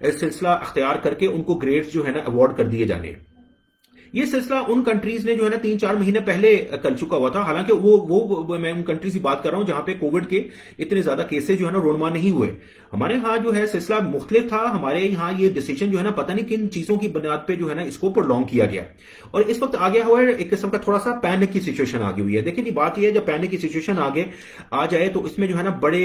سلسلہ اختیار کر کے ان کو گریڈز جو ہے نا ایوارڈ کر دیے جانے ہیں. یہ سلسلہ ان کنٹریز نے جو ہے نا 3-4 مہینے پہلے کر چکا ہوا تھا. حالانکہ وہ میں ان کنٹریز کی بات کر رہا ہوں جہاں پہ کووڈ کے اتنے زیادہ کیسز جو ہے نا رونما نہیں ہوئے. ہمارے ہاں جو ہے سلسلہ مختلف تھا. ہمارے یہاں یہ ڈیسیجن جو ہے نا پتہ نہیں کن چیزوں کی بنیاد پہ جو ہے نا اس کو پرولونگ کیا گیا, اور اس وقت آگے ہوا ہے ایک قسم کا تھوڑا سا پینک کی سچویشن آگے ہوئی ہے. دیکھیں جی بات یہ ہے جب پینک کی سچویشن آگے آ جائے تو اس میں جو ہے نا بڑے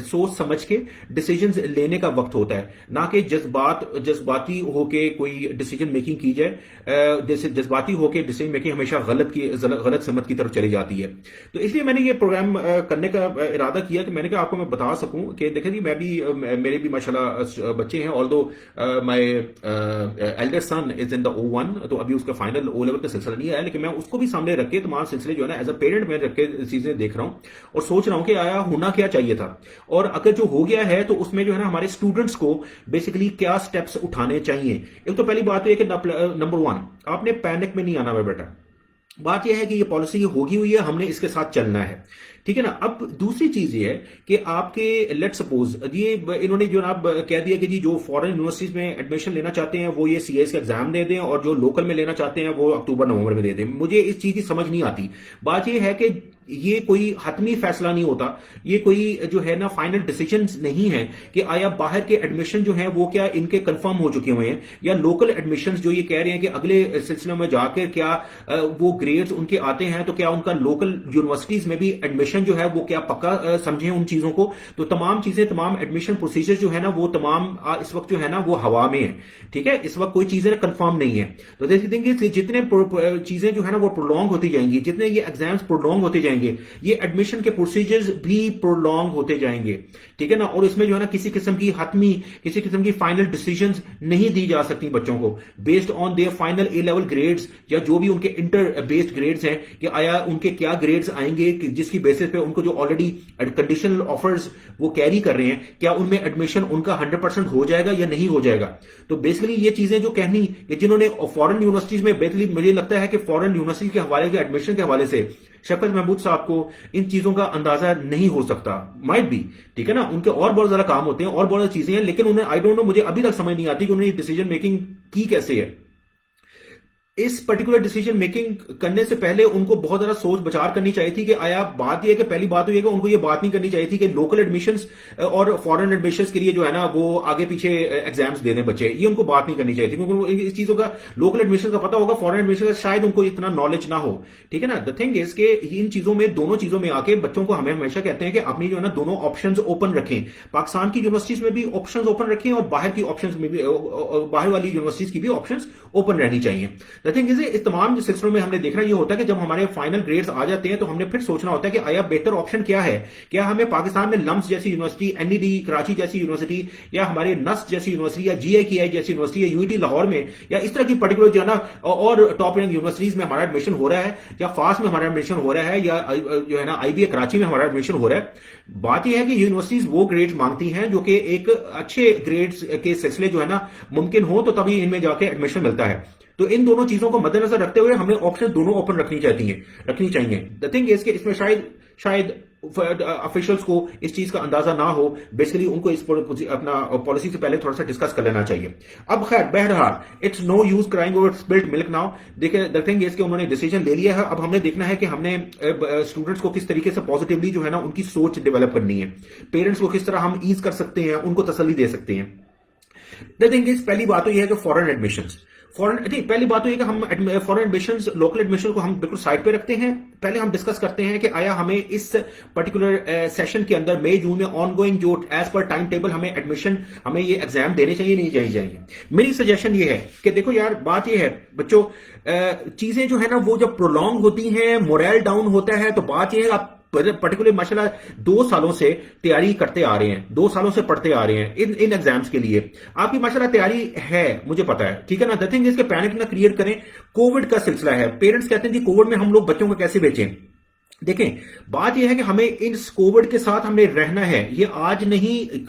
سوچ سمجھ کے ڈیسیجنز لینے کا وقت ہوتا ہے, نہ کہ جذباتی ہو کے کوئی ڈیسیجن میکنگ کی جائے. جذباتی ہو کے ڈیسیجن میکنگ ہمیشہ غلط سمت کی طرف چلی جاتی ہے. تو اس لیے میں نے یہ پروگرام کرنے کا ارادہ کیا کہ میں نے کہا آپ کو میں بتا سکوں کہ دیکھیں جی میرے بھی ماشاءاللہ بچے ہیں, آلدو مائی ایلڈر سن از ان دا O1, تو ابھی اس کا فائنل O لیول کا سلسلہ نہیں آیا, لیکن میں اس کو بھی سامنے رکھ کے تمام سلسلے جو ہے نا ایز اے پیرنٹ میں رکھ کے چیزیں دیکھ رہا ہوں اور سوچ رہا ہوں کہ آیا ہونا کیا چاہیے تھا, اور اگر جو ہو گیا ہے تو اس میں جو ہے نا ہمارے اسٹوڈنٹس کو بیسیکلی کیا سٹیپس اٹھانے چاہیے. ایک تو پہلی بات ہے کہ نمبر 1 آپ نے پینک میں نہیں آنا ہے بیٹا. بات یہ ہے کہ یہ پالیسی ہوگی ہوئی ہے, ہم نے اس کے ساتھ چلنا ہے, ٹھیک ہے نا. اب دوسری چیز یہ ہے کہ آپ کے لیٹ سپوز یہ انہوں نے جناب کہہ دیا کہ جی جو فورن یونیورسٹیز میں ایڈمیشن لینا چاہتے ہیں وہ یہ CS کا ایگزام دے دیں, اور جو لوکل میں لینا چاہتے ہیں وہ اکتوبر نومبر میں دے دیں. مجھے اس چیز کی سمجھ نہیں آتی. بات یہ ہے کہ یہ کوئی حتمی فیصلہ نہیں ہوتا, یہ کوئی جو ہے نا فائنل ڈیسیجن نہیں ہے کہ آیا باہر کے ایڈمیشن جو ہیں وہ کیا ان کے کنفرم ہو چکے ہوئے ہیں, یا لوکل ایڈمیشنز جو یہ کہہ رہے ہیں کہ اگلے سلسلے میں جا کے کیا وہ گریڈز ان کے آتے ہیں, تو کیا ان کا لوکل یونیورسٹیز میں بھی ایڈمیشن جو ہے وہ کیا پکا سمجھیں ان چیزوں کو. تو تمام چیزیں, تمام ایڈمیشن پروسیجر جو ہے نا وہ تمام اس وقت جو ہے نا وہ ہوا میں ہیں, ٹھیک ہے. اس وقت کوئی چیزیں کنفرم نہیں ہے. تو دیکھیں گے جتنے چیزیں جو ہے نا وہ پرولونگ ہوتی جائیں گی, جتنے یہ ایگزامز پرولونگ ہوتے جائیں گے, یہ ایڈمیشن کے پروسیجرز بھی پرولونگ ہوتے جائیں گے, ٹھیک ہے نا. اور اس میں جو ہے نا کسی قسم کی حتمی, کسی قسم کی فائنل ڈیسیجنز نہیں دی جا سکتی بچوں کو based on their final A level grades, یا جو بھی ان کے انٹر بیسڈ گریڈز ہیں کہ آیا ان کے کیا گریڈز آئیں گے جس کی بیسس پہ ان کو جو آلریڈی کنڈیشنل آفرز وہ کیری کر رہے ہیں, کیا ان میں ایڈمیشن ان کا 100% ہو جائے گا یا نہیں ہو جائے گا. تو بیسیکلی یہ چیزیں جو کہنی کہ جنہوں نے فورن یونیورسٹیز میں, بیسیکلی مجھے لگتا ہے کہ فورن یونیورسٹی کے حوالے کے ایڈمیشن کے حوالے سے شفقت محمود صاحب کو ان چیزوں کا اندازہ نہیں ہو سکتا, مائٹ بھی, ٹھیک ہے نا. ان کے اور بہت زیادہ کام ہوتے ہیں اور بہت زیادہ چیزیں ہیں, لیکن انہیں آئی ڈونٹ نو, مجھے ابھی تک سمجھ نہیں آتی کہ انہوں نے ڈیسیجن میکنگ کی کیسے ہے. اس پرٹیکولر ڈیسیجن میکنگ کرنے سے پہلے ان کو بہت زیادہ سوچ بچار کرنی چاہیے تھی کہ آیا بات یہ ہے کہ پہلی بات یہ ہے کہ ان کو یہ بات نہیں کرنی چاہیے تھی کہ لوکل ایڈمیشنز اور فورن ایڈمیشنز کے لیے جو ہے نا وہ آگے پیچھے ایگزامز دے دیں بچے, یہ ان کو بات نہیں کرنی چاہیے تھی, کیونکہ اس چیزوں کا لوکل ایڈمیشن کا پتہ ہوگا, فورن ایڈمیشن کا شاید ان کو اتنا نالج نہ ہو, ٹھیک ہے نا. دا تھنگ از کہ ان چیزوں میں, دونوں چیزوں میں آ کے بچوں کو ہمیں ہمیشہ کہتے ہیں کہ اپنی جو ہے نا دونوں آپشنز اوپن رکھیں. پاکستان کی یونیورسٹیز میں بھی آپشنز اوپن رکھیں اور باہر کی آپشنز میں بھی, باہر والی یونیورسٹیز کی بھی آپشنز اوپن رہنی چاہیے. دا تھنگ از اس تمام سلسلوں میں ہم نے دیکھنا یہ ہوتا ہے کہ جب ہمارے فائنل گریڈز آ جاتے ہیں تو ہم نے پھر سوچنا ہوتا ہے کہ آیا بہتر آپشن کیا ہے. کیا ہمیں پاکستان میں لمس جیسی یونیورسٹی, NED کراچی جیسی یونیورسٹی, یا ہمارے نس جیسی یونیورسٹی, یا GIKI جیسی یونیورسٹی, یا UET لاہور میں, یا اس طرح کی پرٹیکولر جو ہے نا اور ٹاپ رینک یونیورسٹیز میں ہمارا ایڈمیشن ہو رہا ہے, یا فاس میں ہمارا ایڈمیشن ہو رہا ہے, یا جو ہے نا IBA کراچی میں ہمارا ایڈمیشن ہو رہا ہے. بات یہ ہے کہ یونیورسٹیز وہ گریڈز مانگتی ہیں جو کہ ایک اچھے گریڈز کے سلسلے جو ہے نا ممکن ہو, تو تبھی ان میں جا کے ایڈمیشن ملتا ہے. تو ان دونوں چیزوں کو مد نظر رکھتے ہوئے ہمیں آپشن دونوں اوپن رکھنی چاہیے. دا تھنگ از کہ اس میں شاید آفیشلز کو اس چیز کا اندازہ نہ ہو, بیسیکلی ان کو اس اپنا پالیسی سے پہلے تھوڑا سا ڈسکس کر لینا چاہیے. اب خیر بہرحال it's no use crying over split milk now. دیکھیں دا تھنگ از کہ انہوں نے ڈیسیجن لے لیا ہے, اب ہم نے دیکھنا ہے کہ ہم نے اسٹوڈنٹس کو کس طریقے سے پازیٹیولی جو ہے نا ان کی سوچ ڈیولپ کرنی ہے, پیرنٹس کو کس طرح ہم ایز کر سکتے ہیں, ان کو تسلی دے سکتے ہیں. دا تھنگ از پہلی بات تو یہ ہے کہ فورن ایڈمیشنز, پہلی بات تو یہ کہ ہم فورن ایڈمیشنز, لوکل ایڈمیشن کو ہم بالکل سائڈ پہ رکھتے ہیں. پہلے ہم ڈسکس کرتے ہیں کہ آیا ہمیں اس پرٹیکولر سیشن کے اندر مئی جون میں آن گوئنگ جو ایز پر ٹائم ٹیبل ہمیں ایڈمیشن, ہمیں یہ ایگزام دینے چاہیے نہیں چاہیے. میری سجیشن یہ ہے کہ دیکھو یار بات یہ ہے بچوں, چیزیں جو ہے نا وہ جب پرولونگ ہوتی ہیں, موریل ڈاؤن ہوتا ہے, تو بات یہ ہے آپ پرٹیکولر ماشاءاللہ 2 سالوں سے تیاری کرتے آ رہے ہیں, 2 سالوں سے پڑھتے آ رہے ہیں ان ایگزامز کے لیے, آپ کی ماشاءاللہ تیاری ہے, مجھے پتا ہے, ٹھیک ہے نا. دا تھنگ اس کے پینک نہ کریٹ کریں. کووڈ کا سلسلہ ہے, پیرنٹس کہتے ہیں جی کووڈ میں ہم لوگ بچوں کو کیسے بیچیں, دیکھیں بات یہ ہے کہ ہمیں اس کووڈ کے ساتھ ہمیں رہنا ہے، یہ آج نہیں،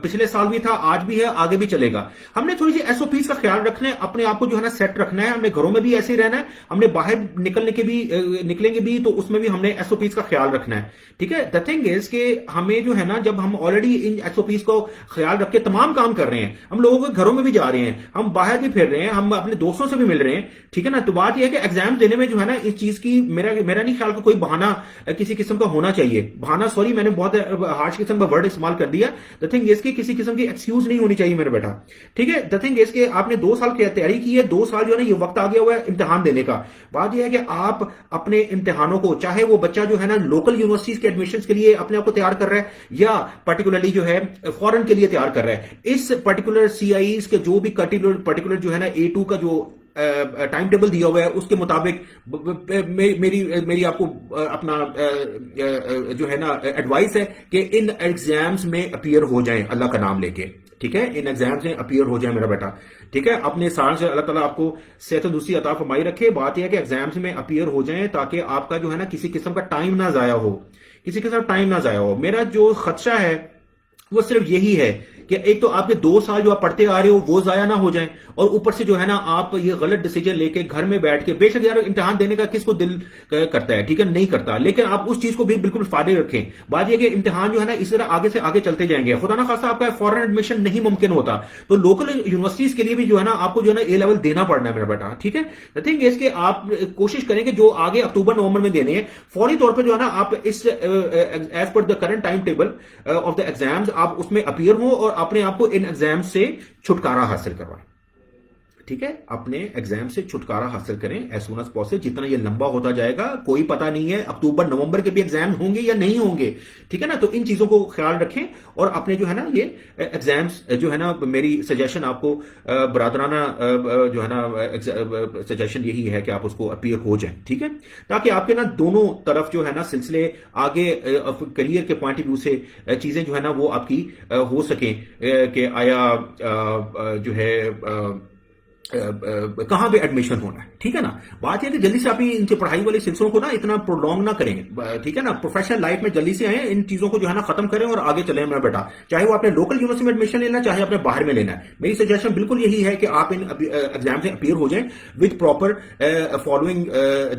پچھلے سال بھی تھا، آج بھی ہے، آگے بھی چلے گا. ہم نے تھوڑی سی ایس او پیز کا خیال رکھنا ہے، اپنے آپ کو جو ہے نا سیٹ رکھنا ہے. ہم نے گھروں میں بھی ایسے ہی رہنا ہے، ہم نے باہر نکلیں گے بھی تو اس میں بھی ہم نے ایس او پیز کا خیال رکھنا ہے. ٹھیک ہے، دا تھنگ از کہ ہمیں جو ہے نا، جب ہم آلریڈی ان ایس او پیز کو خیال رکھ کے تمام کام کر رہے ہیں، ہم لوگوں کے گھروں میں بھی جا رہے ہیں، ہم باہر بھی پھر رہے ہیں، ہم اپنے دوستوں سے بھی مل رہے ہیں، ٹھیک ہے نا، تو بات یہ ہے کہ ایگزام دینے میں جو ہے نا اس چیز کی میرا نہیں خیال کہ کوئی بہانہ کسی قسم کا ہونا چاہیے. بہانہ، سوری میں نے بہت ہارش قسم کا ورڈ استعمال کر دیا. دا تھنگ از کہ کسی قسم کی ایکسکیوز نہیں ہونی چاہیے میرا بیٹا. ٹھیک ہے، دا تھنگ از کہ آپ نے 2 سال کی تیاری کی ہے، 2 سال جو ہے نا یہ وقت آ گیا ہوا ہے امتحان دینے کا. بات یہ ہے کہ آپ اپنے امتحانوں کو، چاہے وہ بچہ جو ہے نا لوکل یونیورسٹیز کے ایڈمیشنز کے لیے اپنے آپ کو تیار کر رہا ہے یا پرٹیکولرلی جو ہے فورن کے لیے تیار کر رہا ہے، اس پرٹیکولر سی آئیز کے جو بھی پرٹیکولر جو ہے نا A2 کا جو ٹائم ٹیبل دیا ہوا ہے اس کے مطابق میری آپ کو اپنا جو ہے نا ایڈوائس ہے کہ ان ایگزامز میں اپیئر ہو جائیں اللہ کا نام لے کے. ٹھیک ہے، ان ایگزامز میں اپیئر ہو جائیں میرا بیٹا. ٹھیک ہے، اپنے سال سے اللہ تعالیٰ آپ کو صحت تندرستی عطا فرمائی رکھے. بات یہ ہے کہ ایگزامز میں اپیئر ہو جائیں تاکہ آپ کا جو ہے نا کسی قسم کا ٹائم نہ ضائع ہو، کسی قسم کا ٹائم نہ ضائع ہو. میرا جو خدشہ ہے وہ صرف یہی ہے کہ ایک تو آپ کے 2 سال جو آپ پڑھتے آ رہے ہو وہ ضائع نہ ہو جائیں، اور اوپر سے جو ہے نا آپ یہ غلط ڈیسیجن لے کے گھر میں بیٹھ کے، بے شک یار امتحان دینے کا کس کو دل کرتا ہے، ٹھیک ہے، نہیں کرتا، لیکن آپ اس چیز کو بھی بالکل فارغ رکھیں. بات یہ کہ امتحان جو ہے نا اس طرح آگے سے آگے چلتے جائیں گے، خدا نہ خواستہ آپ کا فورن ایڈمیشن نہیں ممکن ہوتا تو لوکل یونیورسٹیز کے لیے بھی جو ہے نا آپ کو جو ہے نا A لیول دینا پڑنا ہے میرا بیٹا. ٹھیک ہے، دا تھنگ از کہ آپ کوشش کریں کہ جو آگے اکتوبر نومبر میں دینے ہیں فوری طور پہ جو ہے نا آپ اس as per the current time table of the exams آپ اس میں اپیئر ہوں اور اپنے آپ کو ان ایگزام سے چھٹکارا حاصل کروائیں. ٹھیک ہے، اپنے ایگزام سے چھٹکارا حاصل کریں ایز سون ایز پاسبل. جتنا یہ لمبا ہوتا جائے گا کوئی پتہ نہیں ہے اکتوبر نومبر کے بھی ایگزام ہوں گے یا نہیں ہوں گے. ٹھیک ہے نا، تو ان چیزوں کو خیال رکھیں اور اپنے جو ہے نا یہ ایگزامز جو ہے نا، میری سجیشن آپ کو برادرانہ جو ہے نا سجیشن یہی ہے کہ آپ اس کو اپیئر ہو جائیں. ٹھیک ہے، تاکہ آپ کے نا دونوں طرف جو ہے نا سلسلے آگے کریئر کے پوائنٹ آف ویو سے چیزیں جو ہے نا وہ آپ کی ہو سکیں کہ آیا جو ہے کہاں پہ ایڈمیشن ہونا ہے. ٹھیک ہے نا، بات یہ کہ جلدی سے اپنی ان کے پڑھائی والے سلسلوں کو نا اتنا پرولونگ نہ کریں. ٹھیک ہے نا، پروفیشنل لائف میں جلدی سے آئیں، ان چیزوں کو جو ہے نا ختم کریں اور آگے چلیں میرا بیٹا. چاہے وہ اپنے لوکل یونیورسٹی میں ایڈمیشن لینا، چاہے اپنے باہر میں لینا ہے، میری سجیشن بالکل یہی ہے کہ آپ ان ایگزام سے اپیئر ہو جائیں with proper following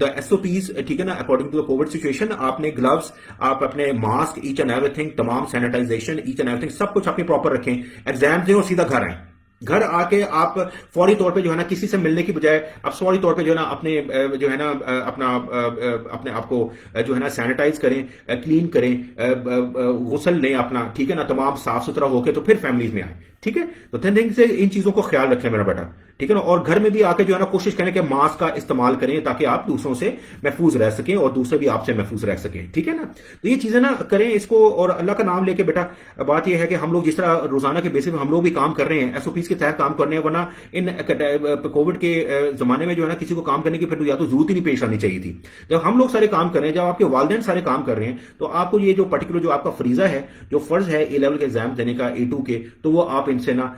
the S O Ps. ٹھیک ہے نا، according to the COVID situation آپ نے گلوز، آپ اپنے mask, each and everything, تمام sanitization, each and everything سب کچھ اپنی پراپر رکھیں. ایگزام دیں اور سیدھا گھر آئیں. گھر آ کے آپ فوری طور پہ جو ہے نا کسی سے ملنے کی بجائے آپ فوری طور پہ جو ہے نا اپنے جو ہے نا اپنے آپ کو جو ہے نا سینیٹائز کریں، کلین کریں، غسل لیں اپنا. ٹھیک ہے نا، تمام صاف ستھرا ہو کے تو پھر فیملیز میں آئیں. ٹھیک ہے، تو تھنک سے ان چیزوں کو خیال رکھیں میرا بیٹا. ٹھیک ہے نا، اور گھر میں بھی آ کے جو ہے نا کوشش کریں کہ ماسک کا استعمال کریں تاکہ آپ دوسروں سے محفوظ رہ سکیں اور دوسرے بھی آپ سے محفوظ رہ سکیں. ٹھیک ہے نا، تو یہ چیزیں نا کریں اس کو، اور اللہ کا نام لے کے بیٹا. بات یہ ہے کہ ہم لوگ جس طرح روزانہ کے بیسس میں ہم لوگ بھی کام کر رہے ہیں، ایس او پیز کے تحت کام کرنے ہیں، ورنہ ان کووڈ کے زمانے میں جو ہے نا کسی کو کام کرنے کی پھر یا تو ضرورت ہی نہیں پیش آنی چاہیے تھی. جب ہم لوگ سارے کام کر رہے ہیں، جب آپ کے والدین سارے کام کر رہے ہیں، تو آپ کو یہ جو پرٹیکولر جو آپ کا فریضہ ہے، جو فرض ہے A لیول کے ایگزام دینے کا، A2 کے، تو وہ آپ ان سے نا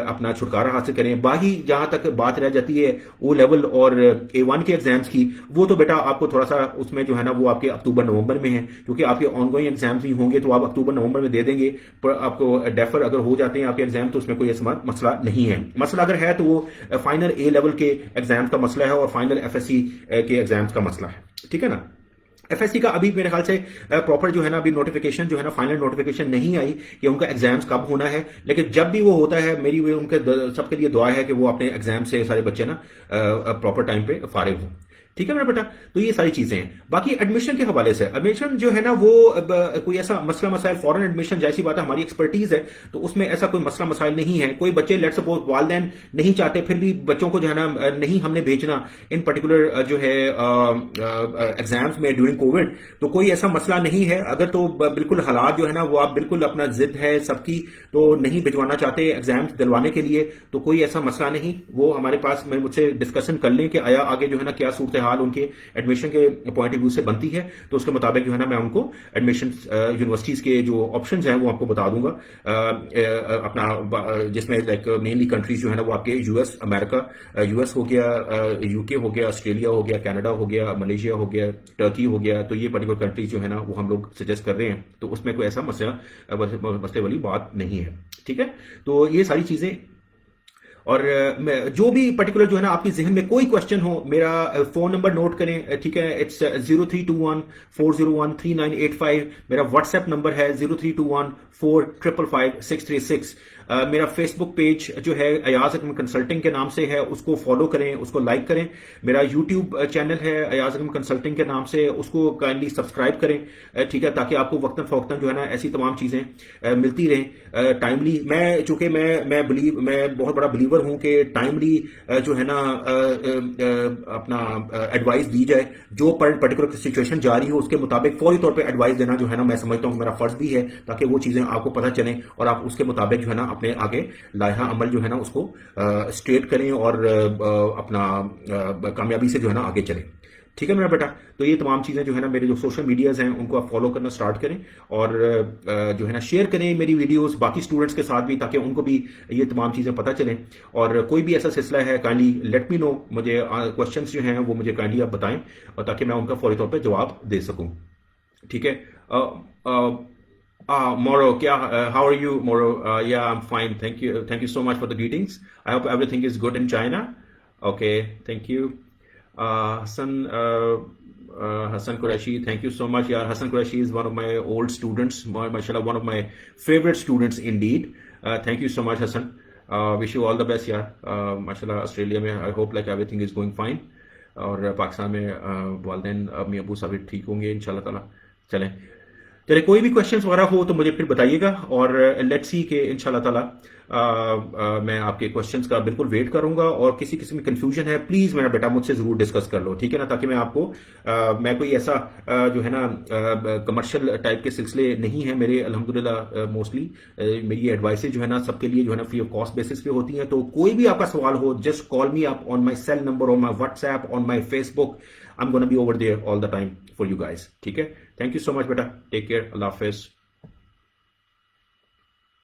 اپنا چھٹکارا حاصل کریں. باقی جہاں تک بات رہ جاتی ہے O لیول اور A1 کے ایگزامز کی، وہ تو بیٹا آپ کو تھوڑا سا اس میں جو ہے نا وہ آپ کے اکتوبر نومبر میں ہیں، کیونکہ آپ کے آن گوئنگ ایگزامز بھی ہوں گے تو آپ اکتوبر نومبر میں دے دیں گے. پر آپ کو ڈیفر اگر ہو جاتے ہیں آپ کے ایگزام تو اس میں کوئی مسئلہ نہیں ہے. مسئلہ اگر ہے تو وہ فائنل A لیول کے ایگزامز کا مسئلہ ہے اور فائنل FSC کے ایگزامز کا مسئلہ ہے. ٹھیک ہے نا، FSC کا ابھی میرے خیال سے پراپر جو ہے نا ابھی نوٹیفیکیشن جو ہے نا فائنل نوٹیفیکیشن نہیں آئی کہ ان کا ایگزامز کب ہونا ہے، لیکن جب بھی وہ ہوتا ہے میری ان کے سب کے لیے دعا ہے کہ وہ اپنے ایگزام سے سارے بچے نا پراپر ٹائم پہ فارغ ہوں. ٹھیک ہے میرا بیٹا، تو یہ ساری چیزیں ہیں. باقی ایڈمیشن کے حوالے سے، ایڈمیشن جو ہے نا وہ کوئی ایسا مسئلہ مسائل، فورن ایڈمیشن جیسی بات ہے ہماری ایکسپرٹیز ہے تو اس میں ایسا کوئی مسئلہ مسائل نہیں ہے. کوئی بچے لیٹ سپوز والدین نہیں چاہتے پھر بھی بچوں کو جو ہے نا نہیں ہم نے بھیجنا ان پرٹیکولر جو ہے ایگزامز میں ڈیورنگ کووڈ، تو کوئی ایسا مسئلہ نہیں ہے. اگر تو بالکل حالات جو ہے نا وہ آپ بالکل اپنا ضد ہے سب کی تو نہیں بھجوانا چاہتے ایگزامز دلوانے کے لیے، تو کوئی ایسا مسئلہ نہیں. وہ ہمارے پاس مجھ سے ڈسکشن کر لیں کہ آیا آگے جو ہے نا کیا صورت صورتحال ان کے ایڈمیشن کے پوائنٹ آف ویو سے بنتی ہے تو اس کے مطابق جو ہے نا میں ان کو ایڈمیشن یونیورسٹیز کے جو آپشنز ہیں وہ آپ کو بتا دوں گا اپنا، جس میں لائک مینلی کنٹریز جو ہے نا وہ آپ کے یو ایس، امریکہ، یو ایس ہو گیا، یو کے ہو گیا، آسٹریلیا ہو گیا، کینیڈا ہو گیا، ملیشیا ہو گیا، ٹرکی ہو گیا، تو یہ پرٹیکولر کنٹریز جو ہے نا وہ ہم لوگ سجیسٹ کر رہے ہیں، تو اس میں کوئی ایسا مسئلے والی بات نہیں ہے، ٹھیک ہے؟ تو یہ ساری چیزیں، اور جو بھی پرٹیکولر جو ہے نا آپ کے ذہن میں کوئی کوشچن ہو، میرا فون نمبر نوٹ کریں، ٹھیک ہے؟ اٹس 0321401385، میرا واٹس ایپ نمبر ہے 032145555636، میرا فیس بک پیج جو ہے ایاز اکرم کنسلٹنگ کے نام سے ہے، اس کو فالو کریں، اس کو لائک کریں، میرا یوٹیوب چینل ہے ایاز اکرم کنسلٹنگ کے نام سے، اس کو کائنڈلی سبسکرائب کریں، ٹھیک ہے؟ تاکہ آپ کو وقتاً فوقتاً جو ہے نا ایسی تمام چیزیں ملتی رہیں ٹائملی۔ چونکہ میں بہت بڑا بلیور ہوں کہ ٹائملی جو ہے نا اپنا ایڈوائز دی جائے، جو پرٹیکولر سچویشن جاری ہو اس کے مطابق فوری طور پہ ایڈوائز دینا جو ہے نا میں سمجھتا ہوں کہ میرا فرض بھی ہے، تاکہ وہ چیزیں آپ کو پتہ چلیں اور آپ اس کے مطابق جو ہے نا اپنے آگے لائحہ عمل جو ہے نا اس کو اسٹریٹ کریں اور اپنا کامیابی سے جو ہے نا آگے چلیں، ٹھیک ہے میرا بیٹا؟ تو یہ تمام چیزیں جو ہے نا میرے جو سوشل میڈیاز ہیں ان کو آپ فالو کرنا سٹارٹ کریں، اور جو ہے نا شیئر کریں میری ویڈیوز باقی اسٹوڈنٹس کے ساتھ بھی، تاکہ ان کو بھی یہ تمام چیزیں پتہ چلیں، اور کوئی بھی ایسا سلسلہ ہے کائنڈلی لیٹ می نو، مجھے کوشچنس جو ہیں وہ مجھے کائنڈلی آپ بتائیں، اور تاکہ میں ان کا فوری طور پہ جواب دے سکوں، ٹھیک ہے؟ Moro, how are you, Moro? Yeah, I'm fine. Thank you so much for the greetings. I hope everything is good in China. Okay, thank you. Hassan Qureshi, thank you so much. Yeah, Hassan Qureshi is one of my old students. Mashallah, one of my favorite students indeed. Thank you so much, Hassan. Wish you all the best. Yeah, Mashallah, Australia mein, I hope like everything is going fine. اور پاکستان میں والدین امی ابو سب ٹھیک ہوں گے انشاءاللہ تعالیٰ۔ چلیں کوئی بھی کوشچنس وغیرہ ہو تو مجھے پھر بتائیے گا، اور لیٹس سی کہ انشاءاللہ تعالیٰ میں آپ کے کوشچنس کا بالکل ویٹ کروں گا، اور کسی قسم کی کنفیوژن ہے پلیز میرا بیٹا مجھ سے ضرور ڈسکس کر لو، ٹھیک ہے نا؟ تاکہ میں آپ کو میں کوئی ایسا جو ہے نا کمرشل ٹائپ کے سلسلے نہیں ہیں میرے، الحمدللہ موسٹلی میری ایڈوائسز جو ہے نا سب کے لیے جو ہے نا فری آف کاسٹ بیسس پہ ہوتی ہیں، تو کوئی بھی آپ کا سوال ہو just call me up on my cell number, on my WhatsApp, on my Facebook, I'm gonna be over there all the time for you guys. ٹھیک ہے؟ تھینک یو سو مچ بیٹا، take care, اللہ حافظ۔